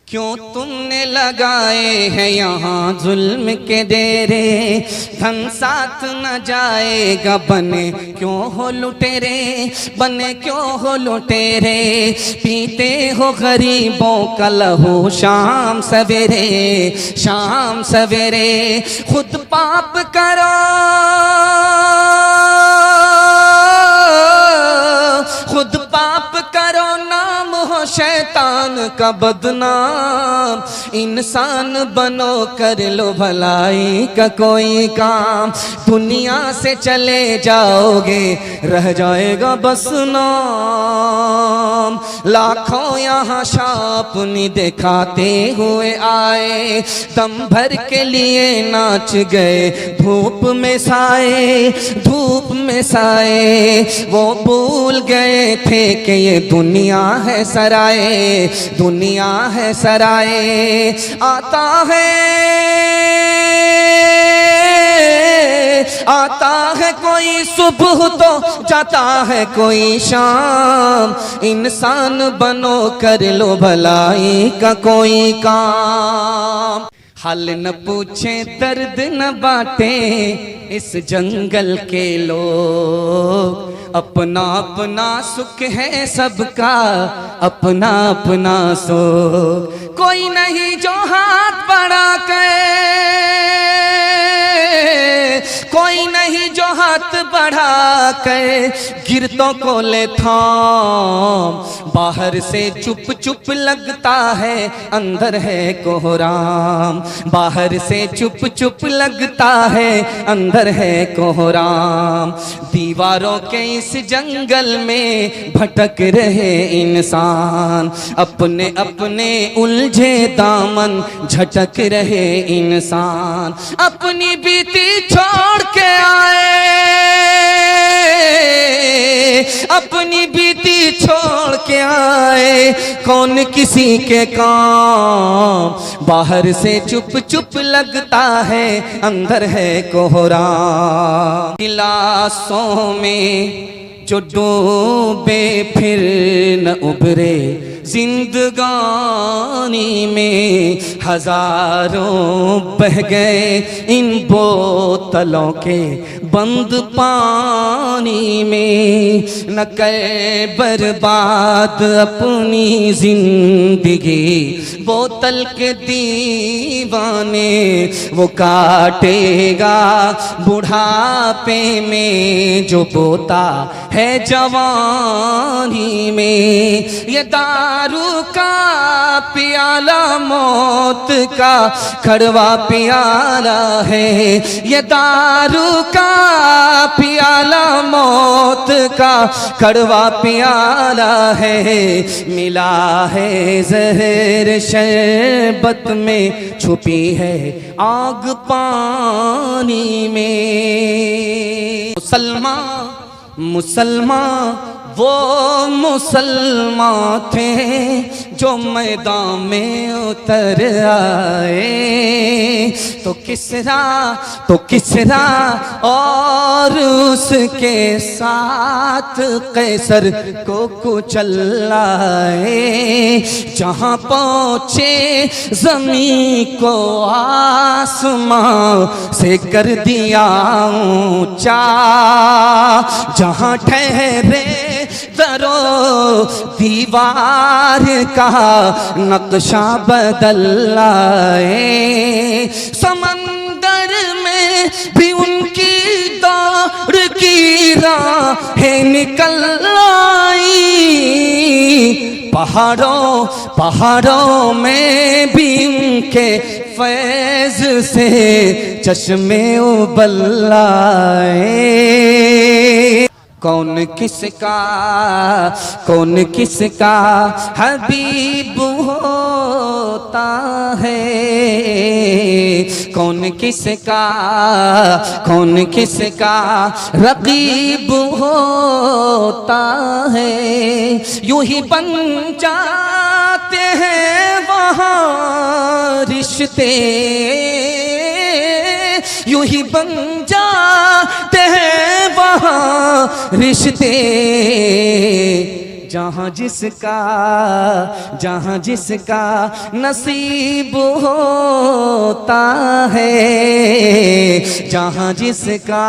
क्यों तुमने लगाए हैं यहाँ जुल्म के डेरे, धन साथ न जाएगा बने क्यों हो लुटेरे, बने क्यों हो लुटेरे, पीते हो गरीबों का लहू शाम सवेरे, शाम सवेरे, खुद पाप करो, खुद पाप करो, नाम हो शैतान का बदनाम, इंसान बनो कर लो भलाई का कोई काम, दुनिया से चले जाओगे रह जाएगा बस नाम। लाखों यहाँ शापनी दिखाते हुए आए, दम भर के लिए नाच गए धूप में साए, धूप में साए, वो भूल गए थे कि ये दुनिया है सराय, दुनिया है सराय। आता है कोई सुबह तो जाता है कोई शाम, इंसान बनो कर लो भलाई का कोई काम। हाल न पूछे दर्द न बांटे इस जंगल के लोग, अपना अपना सुख है सबका, अपना अपना सुख, कोई नहीं जो हाथ बढ़ा के, कोई नहीं जो हाथ बढ़ा के गिरतों को ले थाम, बाहर से चुप चुप लगता है अंदर है कोहराम, बाहर से चुप चुप लगता है अंदर है कोहराम। दीवारों के इस जंगल में भटक रहे इंसान, अपने अपने उलझे दामन झटक रहे इंसान, अपनी बीती छोड़ के आए, अपनी बीती छोड़ के आए, कौन किसी के काम, बाहर से चुप चुप लगता है अंदर है कोहराम। गिलासों में जो डूबे फिर न उभरे, जिंदगानी में हजारों बह गए इन बोतलों के बंद पानी में, न कर बर्बाद अपनी जिंदगी बोतल के दीवाने, वो काटेगा बुढ़ापे में जो बोता है जवानी में। ये दारू का पियाला मौत का कड़वा पियाला है, ये दारू का पियाला मौत का कड़वा पियाला है, मिला है जहर शरबत में, छुपी है आग पानी में। मुसलमान मुसलमान वो मुसलमान थे जो मैदान में उतर आए, तो किसरा और उसके साथ कैसर को कुचल लाए, जहाँ पहुँचे जमीन को आसमां से कर दिया ऊंचा, जहाँ ठहरे दरो दीवार का नक्शा बदल लाए, समंदर में भी उनकी दौड़ की राहें निकल आई, पहाड़ों में भी उनके फैज से चश्मे उबल आए। कौन किसका हबीब होता है, कौन किसका रकीब होता है, यूं ही बन जाते हैं वहाँ रिश्ते, यूं ही बन जाते हैं वहाँ रिश्ते, जहाँ जिसका नसीब होता है, जहाँ जिसका